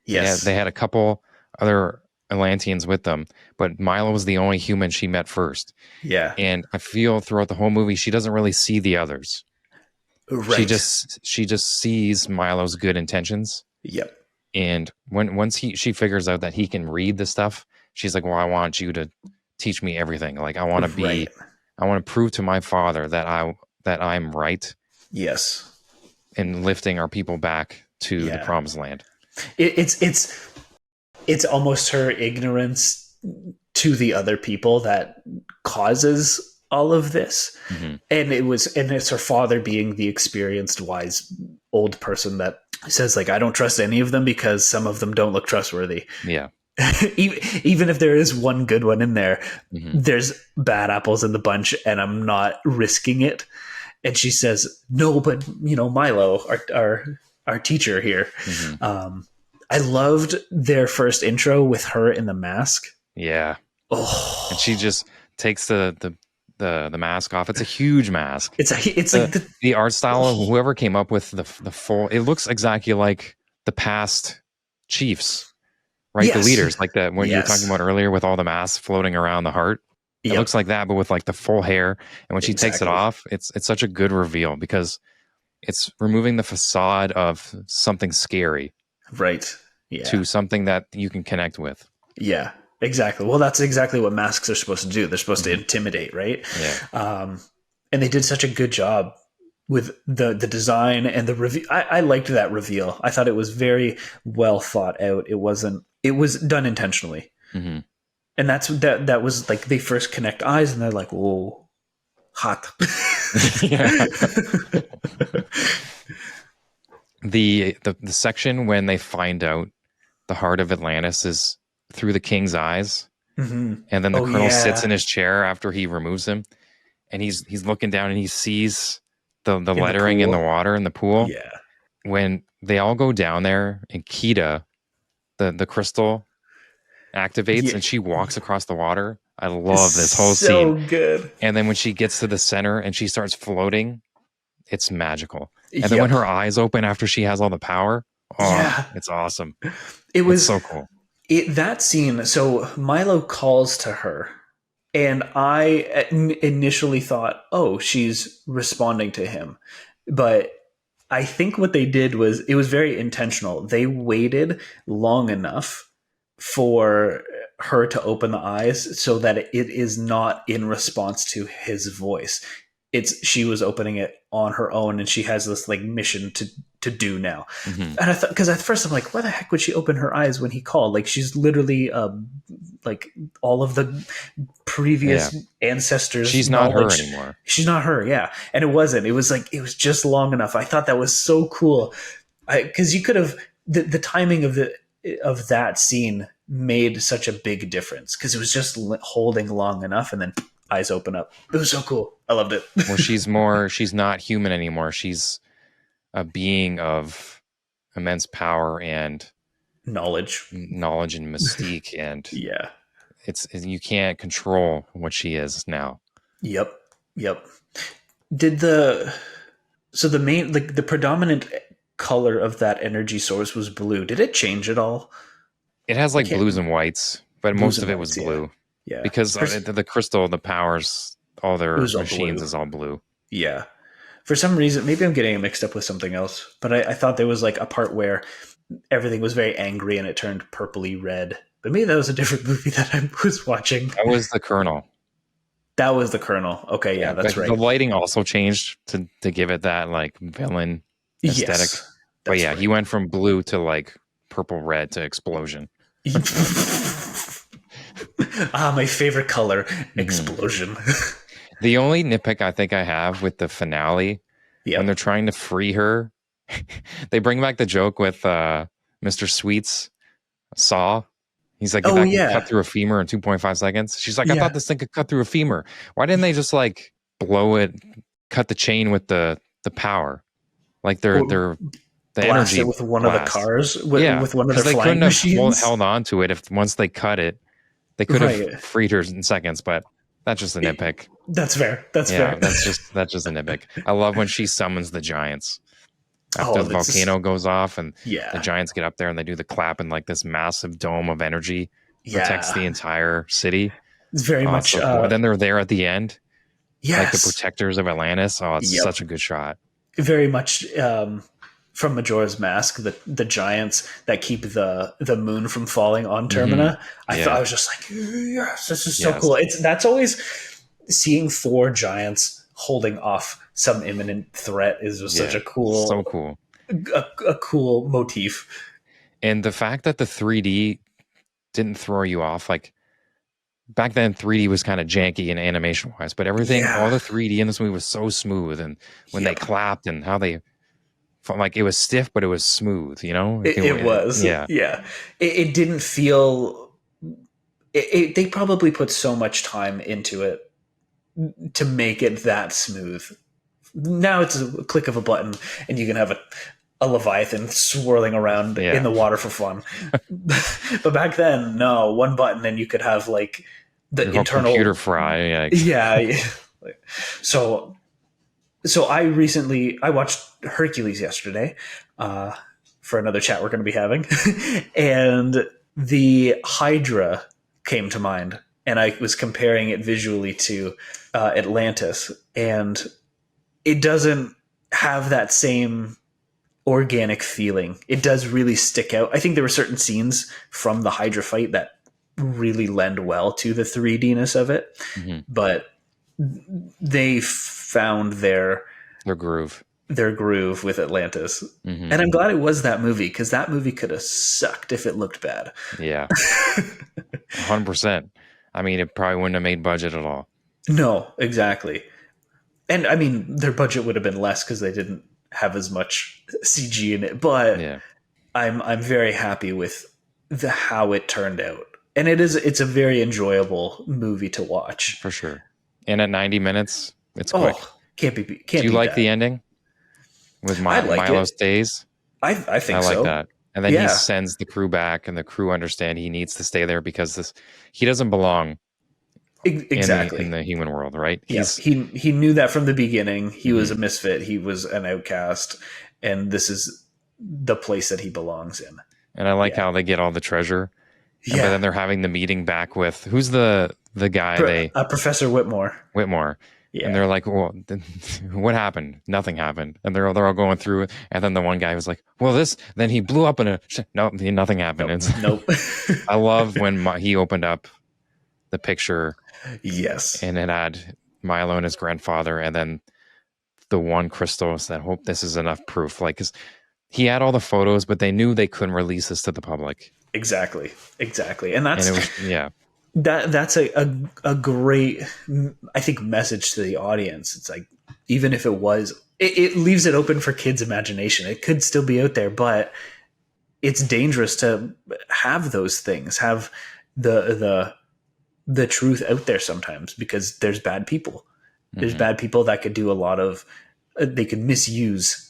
They Yes. had a couple other Atlanteans with them, but Milo was the only human she met first. Yeah. And I feel throughout the whole movie she doesn't really see the others. Right. She just sees Milo's good intentions. Yep. And once she figures out that he can read the stuff, she's like, "Well, I want you to teach me everything. Like Right. I want to prove to my father that I'm right Yes. in lifting our people back to the Yeah. promised land." It's almost her ignorance to the other people that causes all of this. Hmm. And it's her father being the experienced, wise old person that says, like, I don't trust any of them because some of them don't look trustworthy. Yeah. Even if there is one good one in there, Hmm. there's bad apples in the bunch, and I'm not risking it. And she says, "No, but Milo, our teacher here." Hmm. I loved their first intro with her in the mask. Yeah. And she Oh, just takes the mask off. It's a huge mask. it's like the The art style of whoever came up with the full, it looks exactly like the past chiefs, right? The yes, leaders, like that what you were talking yes, about earlier with all the masks floating around the heart. It yep, looks like that, but with like the full hair. And when she takes it exactly, off, it's such a good reveal because it's removing the facade of something scary right, yeah, to something that you can connect with. yeah, exactly. Well, that's exactly what masks are supposed to do. They're supposed to Hmm. intimidate, right? Yeah. Um, and they did such a good job with the design and the reveal. I liked that reveal. I thought it was very well thought out. It was done intentionally. Hmm. And that was like they first connect eyes and they're like, whoa, hot. Yeah. The section when they find out the heart of Atlantis is through the king's eyes, Hmm. and then the Oh colonel sits in yeah, his chair after he removes him, and he's looking down and he sees the in the lettering in the pool. water in the pool. Yeah, When they all go down there and Kita, the crystal activates yeah, and she walks across the water. I it's love this whole scene. so good. And then when she gets to the center and she starts floating, it's magical. And then when Yep. her eyes open after she has all the power, oh, Yeah, it's awesome. it It's was so cool. that scene. So Milo calls to her, and I initially thought, oh, she's responding to him, but I think what they did was it was very intentional. They waited long enough for her to open the eyes so that it is not in response to his voice. It's she was opening it on her own and she has this like mission to do now. Hmm. And I thought because at first I'm like, why the heck would she open her eyes when he called? Like she's literally like all of the Yeah. previous ancestors' She's not her knowledge. anymore. She's not her, yeah. And it wasn't. It was like it was just long enough. I thought that was so cool. Because you could have the timing of that scene made such a big difference because it was just holding long enough and then eyes open up. It was so cool. I loved it. Where she's not human anymore. She's a being of immense power and Knowledge. knowledge and mystique, and Yeah. you can't control what she is now. Yep. Yep. Did the so the main like the predominant color of that energy source was blue. Did it change at all? It has I like can't blues and whites, but blues most and of it was whites, yeah. blue Yeah. because the crystal, the powers, all It their was all machines blue. is all blue. Yeah. For some reason, maybe I'm getting it mixed up with something else, but I thought there was like a part where everything was very angry and it turned purpley red, But maybe that was a different movie that I was watching. That was the Colonel. That was the Colonel. Okay, yeah, Yeah, that's but right. the lighting also changed to give it that like villain aesthetic. Yes, But that's yeah, he right. went from blue to like purple red to explosion. My favorite color, Mhm. explosion. The only nitpick I think I have with the finale when they're Yep. trying to free her, they bring back the joke with Mr. Sweet's saw. He's like, Oh that can cut yeah, through a femur in 2.5 seconds. She's like, I thought yeah. this thing could cut through a femur. Why didn't they just like blow it, cut the chain with the power? Like Or the blast it energy with one of the blast. cars Yeah, with one of because their they couldn't flying have machines. held on to it if once they cut it, they could have Right. freed her in seconds. But that's just a nitpick. That's fair. That's Yeah, fair. that's just a nitpick. I love when she summons the giants after Oh, the that's volcano just, goes off and the yeah, giants get up there and they do the clap and like this massive dome of energy protects yeah. the entire city. It's very Oh, it's much. so cool. And then they're there at the end, like the Yes. protectors of Atlantis. Oh, it's Yep. such a good shot. Very much from Majora's Mask, the giants that keep the moon from falling on Hmm. Termina. I thought I Yeah. was just like, yes, this is so Yes. cool. That's always seeing four giants holding off some imminent threat is just such Yeah. a So cool. a cool motif. And the fact that the 3D didn't throw you off, like back then 3D was kind of janky and animation wise, but everything, all Yeah. the 3D in this movie was so smooth. And when they Yep. clapped and how they like it was stiff, but it was smooth, you know? It was. Yeah, Yeah. It didn't feel. They probably put so much time into it to make it that smooth. Now it's a click of a button, and you can have a leviathan swirling around in yeah. the water for fun. But back then, no, one button, and you could have like the Your whole computer internal. fry. Like, Yeah. So I watched Hercules yesterday for another chat we're going to be having, and the Hydra came to mind, and I was comparing it visually to Atlantis, and it doesn't have that same organic feeling. It does really stick out. I think there were certain scenes from the Hydra fight that really lend well to the 3D-ness of it, mhm, but they found their groove. their groove with Atlantis. Hmm. And I'm glad it was that movie, because that movie could have sucked if it looked bad. Yeah, 100%. I mean, it probably wouldn't have made budget at all. No, exactly. And I mean, their budget would have been less because they didn't have as much CG in it. But Yeah, I'm very happy with how it turned out, and it's a very enjoyable movie to watch. for sure. And at 90 minutes, it's quick. Oh, can't Do you beat like that. the ending with I like Milo it. stays? I I think like so. that. And then he Yeah, sends the crew back, and the crew understand he needs to stay there because he doesn't belong in exactly. the human world, right? Yeah, He's he knew that from the beginning. He was a mhm. misfit. He was an outcast, and this is the place that he belongs in. And I like Yeah, how they get all the treasure, and but yeah. then they're having the meeting back with who's the guy they Professor Whitmore. Whitmore, and Yeah. they're like, "Well, what happened? Nothing happened." And they're all going through it, and then the one guy was like, "Well, this." Then he blew up in a no, nothing happened. Nope. It's, Nope. I love when he opened up the picture Yes. and it had Milo and his grandfather, and then the one crystal said, "Hope this is enough proof." Like, 'cause he had all the photos, but they knew they couldn't release this to the public, Exactly. Exactly. And and it was yeah, that's a great, I think, message to the audience. It's like, even if it leaves it open for kids' imagination. It could still be out there, but it's dangerous to have those things, have the truth out there sometimes, because there's bad people. There's hmm, bad people that could do a lot of, they could misuse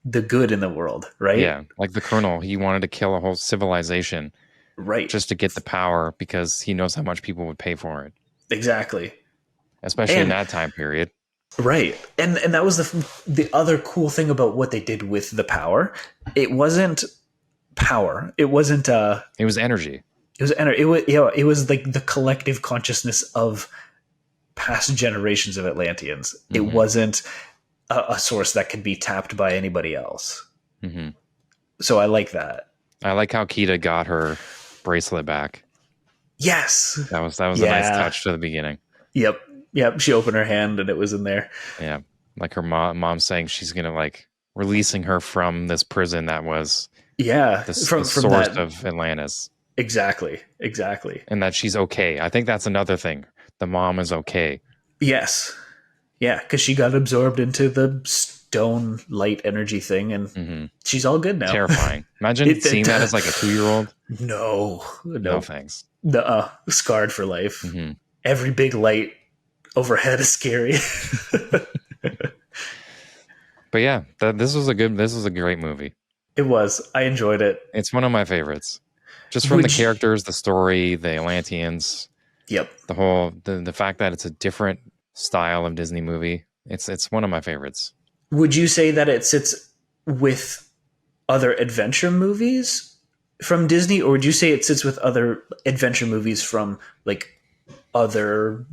the good in the world, right? yeah. Like the Colonel, he wanted to kill a whole civilization Right. just to get the power because he knows how much people would pay for it, Exactly. especially in And that time period. right. And that was the other cool thing about what they did with the power. It wasn't power. It wasn't It was energy. it was like the collective consciousness of past generations of Atlanteans. It Hmm. wasn't a source that could be tapped by anybody else. Hmm. So I like that. I like how Kita got her bracelet back. Yes. That was a nice Yeah. touch to the beginning. Yep. Yep. She opened her hand and it was in there. Yeah, like her mom saying she's gonna like releasing her from this prison that was Yeah. the From source that. of Atlantis, Exactly. Exactly. and that she's okay. I think that's another thing. The mom is okay. Yes. Yeah. Because she got absorbed into the stone light energy thing and Hmm. she's all good now. Terrifying. Imagine seeing that as like a 2 year old. No. No No. thanks. Scarred for life. Hmm. Every big light overhead is scary. But yeah, this was a great movie. It was. I enjoyed it. It's one of my favorites. Just from the Would you, characters, the story, the Atlanteans, yep. the fact that it's a different style of Disney movie. It's one of my favorites. Would you say that it sits with other adventure movies from Disney, or would you say it sits with other adventure movies from like other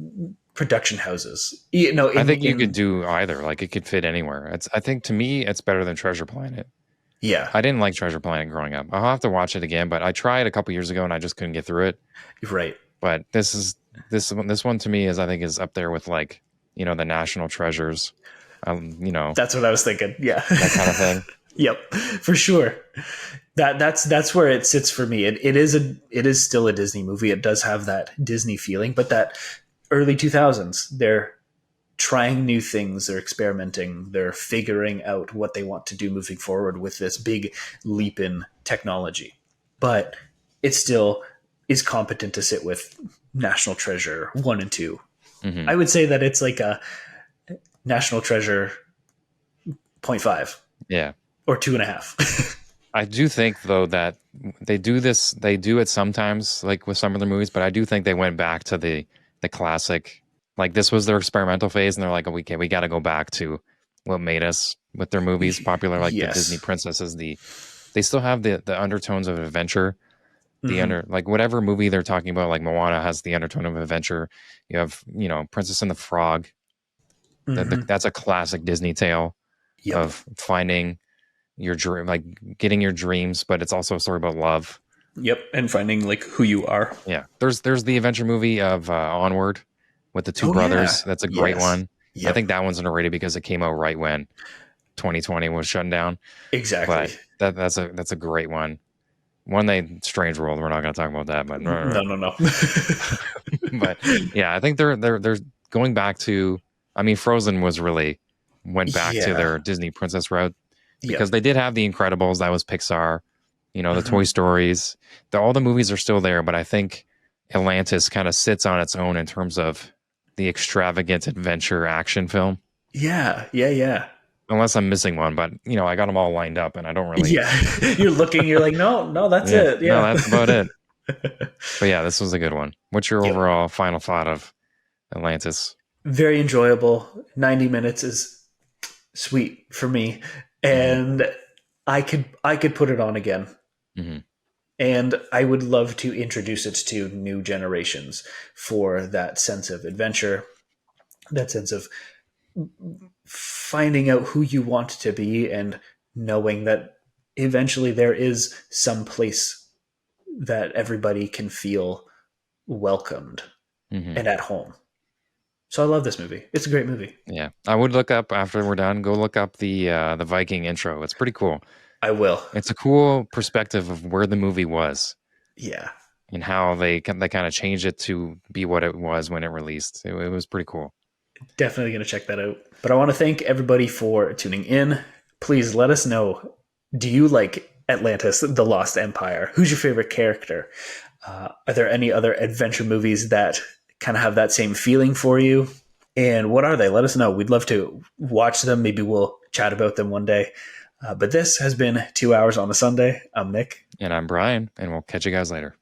production houses? You know, I think you could do either. Like it could fit anywhere. I think to me it's better than Treasure Planet. yeah, I didn't like Treasure Planet growing up. I'll have to watch it again, but I tried a couple years ago and I just couldn't get through it. right. But this one to me is I think is up there with like, the National Treasures, you know, That's what I was thinking. Yeah. that kind of thing. Yep, for sure. That's where it sits for me. It is still a Disney movie. It does have that Disney feeling, but that early 2000s, they're trying new things, they're experimenting, they're figuring out what they want to do moving forward with this big leap in technology. But it still is competent to sit with National Treasure 1 and 2. Hmm. I would say that it's like a National Treasure point 0.5 Yeah. or 2.5. I do think though that they do it sometimes like with some of their movies, but I do think they went back to the classic. Like this was their experimental phase, and they're like, okay, we got to go back to what made us with their movies popular, like the Disney Yes. princesses. They still have the undertones of adventure. Hmm. Like whatever movie they're talking about, like Moana has the undertone of adventure. You have Princess and the Frog. Hmm. That's a classic Disney tale Yep. of finding your dream, like getting your dreams, but it's also a story about love. Yep. And finding like who you are. Yeah, there's the adventure movie of Onward with the two Oh yeah. brothers. That's a great Yes. one. I Yep. think that one's underrated because it came out right when 2020 was shutting down. Exactly. But that's a great one. One they Strange World. We're not going to talk about that, but No, no, no. but yeah, I think they're going back to. I mean, Frozen was really went back to Yeah. their Disney princess route Yep. because they did have the Incredibles. That was Pixar. The Toy Hmm. Stories. All the movies are still there, but I think Atlantis kind of sits on its own in terms of the extravagant adventure action film. Yeah. Yeah. Yeah. Unless I'm missing one, but I got them all lined up, and I don't really. Yeah. You're looking. You're like, no, no, that's Yeah, it. no, Yeah. that's about it. But yeah, this was a good one. What's your Yep. overall final thought of Atlantis? Very enjoyable. 90 minutes is sweet for me, Hmm. and I could put it on again. Hmm. And I would love to introduce it to new generations for that sense of adventure, that sense of finding out who you want to be and knowing that eventually there is some place that everybody can feel welcomed Hmm. and at home. So I love this movie. It's a great movie. Yeah, I would look up after we're done. Go look up the Viking intro. It's pretty cool. I will. It's a cool perspective of where the movie was Yeah. and how they kind of changed it to be what it was when it released. It was pretty cool. Definitely going to check that out. But I want to thank everybody for tuning in. Please let us know, do you like Atlantis, The Lost Empire? Who's your favorite character? Are there any other adventure movies that kind of have that same feeling for you? And what are they? Let us know. We'd love to watch them. Maybe we'll chat about them one day. But this has been 2 hours on a Sunday. I'm Nick. And I'm Brian, and we'll catch you guys later.